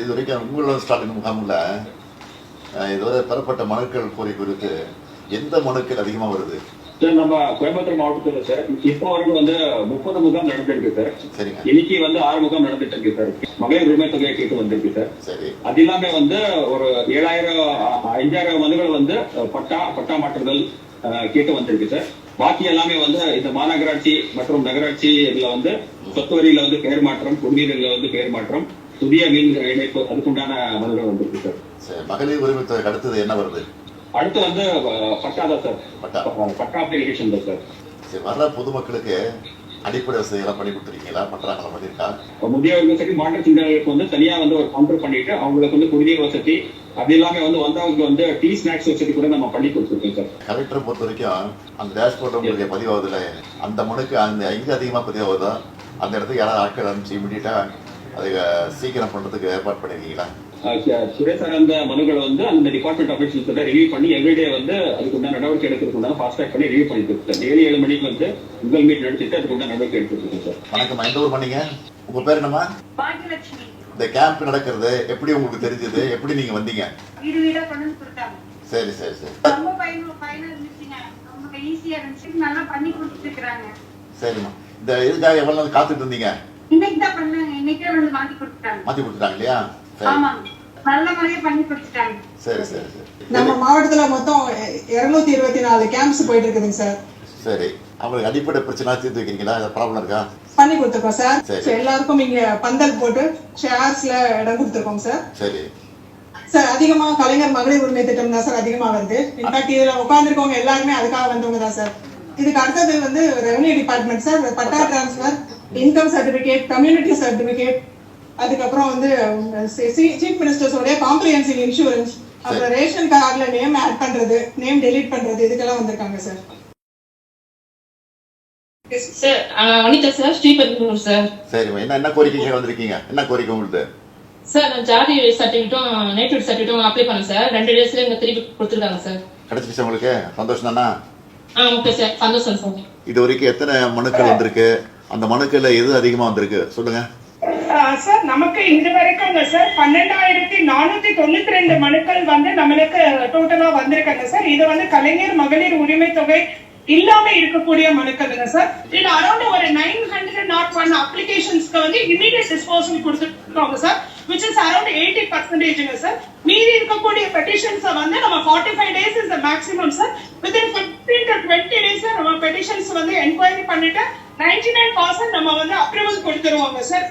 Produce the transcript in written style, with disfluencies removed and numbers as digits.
இதுவரைக்கும் உங்களோட ஸ்டாலின் முகாமில் இதுவரை பெறப்பட்ட மனுக்கள் கோரி குறித்து எந்த மனுக்கள் அதிகமாக வருது? சார், நம்ம கோயம்புத்தூர் மாவட்டத்துல சார் இப்போ வரைக்கும் 30 முகாம் நடந்துருக்கு சார். சரிங்க. இன்னைக்கு 6 முகாம் நடந்துட்டு இருக்கு சார். மகளிர் உரிமை தொகையை கேட்டு வந்திருக்கு சார். சரி. அது இல்லாம ஒரு 5000 மனுகள் பட்டா மாற்றுதல் கேட்டு வந்திருக்கு சார். பாக்கி எல்லாமே இந்த மாநகராட்சி மற்றும் நகராட்சி இதுல சொத்து வரியில பெயர் மாற்றம், குடிநீர்ல பெயர் மாற்றம், புதிய மீன் இணைப்பு அதுக்குண்டான மனுகள் வந்திருக்கு சார். மகளிர் உரிமை தொகை அடுத்தது என்ன வருது? அடுத்து பட்டா தான் சார். பட்டா அப்ளிகேஷன் தான் சார். சரி, வர்ற பொதுமக்களுக்கு அடிப்படை வசதி எல்லாம் பண்ணி கொடுத்துருக்கீங்களா? பண்றாங்களா? பண்ணிருக்கா? முதியவர்கள் சரி மாற்றுத்திறனாளிகளுக்கு தனியா ஒரு கவுண்டர் பண்ணிட்டு அவங்களுக்கு குடிநீர் வசதி அது இல்லாம வந்தவங்களுக்கு டீ ஸ்நாக்ஸ் வசதி கூட நம்ம பண்ணி கொடுத்துருக்கோம் சார். கலெக்டரை பொறுத்த வரைக்கும் அந்த டேஷ்போர்ட் உங்களுக்கு பதிவாகுதுல, அந்த மனுக்கு எங்க அதிகமா பதிவாகுதோ அந்த இடத்துக்கு யாராவது ஆட்கள் அனுப்பிச்சு இமீடியட்டா அதை சீக்கிரம் பண்றதுக்கு ஏற்பாடு பண்ணிருக்கீங்களா? துறை சார்ந்த மனுக்கள் அந்த டிபார்ட்மெண்ட் ஆபீஸ் ரிவ்யூ பண்ணி எவ்ரிடே அதுக்கு உண்டான நடவடிக்கை எடுக்கிறதுக்கு ஃபாஸ்ட் ட்ராக் பண்ணி ரிவ்யூ பண்ணிட்டு சார். டெய்லி 7 மணிக்கு உங்கள் மீட் நடத்திட்டு அதுக்கு உண்டான நடவடிக்கை எடுத்துருக்கு சார். வணக்கம், எந்த ஊர் பண்ணீங்க? உங்க பேர் என்னமா? பாக்கியலட்சுமி. இந்த கேம்ப் நடக்கிறது எப்படி உங்களுக்கு தெரிஞ்சது? எப்படி நீங்க வந்தீங்க? வீடு வீடா கொண்டு கொடுத்தாங்க. சரி சரி சரி. ரொம்ப பயனா இருந்துச்சுங்க. ரொம்ப ஈஸியா இருந்துச்சு. நல்லா பண்ணி கொடுத்துருக்காங்க. சரிம்மா. இந்த இதுக்காக எவ்வளவு நாள் காத்துட்டு இருந்தீங்க? இன்னைக்கு தான் பண்ணாங்க. இன்னைக்கே மாத்தி கொடுத்துட்டாங்க. மாத்தி கொடுத்துட்டாங்க இல்லையா? ஆமா, நல்ல மாதிரியே பண்ணி கொடுத்துட்டாங்க. சரி சரி சரி. நம்ம மாவட்டத்துல மொத்தம் 224 கேம்ப்ஸ் போயிட்டு இருக்குதுங்க சார். சரி, அவங்களுக்கு அடிப்படை பிரச்சனை தீர்த்து வைக்கிறீங்களா? ப்ராப்ளம் இருக்கா? பண்ணி கொடுத்துருக்கோம் சார். சரி. எல்லாருக்கும் இங்க பந்தல் போட்டு ஷேர்ஸ்ல இடம் கொடுத்துருக்கோம் சார். சரி சார், அதிகமா கலைஞர் மகளிர் உரிமை திட்டம் தான் சார் அதிகமா வருது. இன்ஃபேக்ட் இதுல உட்கார்ந்துருக்கவங்க எல்லாருமே அதுக்காக வந்தவங்க தான் சார். இதுக்கு அடுத்தது revenue department sir. Patta transfer, income certificate, community certificate, அதுக்கப்புறம் சீஃப் மினிஸ்டர்ஸோட காம்ப்ரிஹென்சிவ் இன்சூரன்ஸ், அப்புறம் ரேஷன் கார்டுல நேம் ஆட் பண்றது, நேம் டெலீட் பண்றது, இதுக்கெல்லாம் வந்திருக்காங்க sir. Sir, Vanitha sir, Sriperumbudur sir. சரிம்மா, என்ன கோரிக்கை வந்திருக்கீங்க? என்ன கோரிக்கை உங்களுக்கு? சார், நான் ஜாதி சர்டிஃபிகேட்டும் நேட்டிவ் சர்டிஃபிகேட்டும் அப்ளை பண்ணேன் சார். 2 டேஸ்ல இங்க திருப்பி கொடுத்துருக்காங்க சார். கிடைச்சிச்சு உங்களுக்கு? சந்தோஷம் தானா? ஓகே சார், சந்தோஷம் சார். இது வரைக்கும் எத்தனை மனுக்கள் வந்திருக்கு? அந்த மனுக்கள்ல எது அதிகமா வந்திருக்கு சொல்லுங்க சார். நமக்கு இது வரைக்கும் சார் 12492 மனுக்கள் நம்மளுக்கு டோட்டலா வந்திருக்காங்க சார். இது கலைஞர் மகளிர் உரிமை தொகை இல்லாம இருக்கக்கூடிய மனுக்கள் சார். இது அரௌண்ட் ஒரு 901 அப்ளிகேஷன்ஸ்க்கு இமிடியேட் டிஸ்போசல் கொடுத்துருக்காங்க sir, which is around 80% sir. மீதி இருக்கக்கூடிய பெட்டிஷன்ஸ் நம்ம 45 days is the maximum sir. within 15 to 20 days நம்ம பெட்டிஷன்ஸ் என்கொயரி பண்ணிட்டு 99% நம்ம அப்ரூவல் கொடுத்துருவாங்க சார்.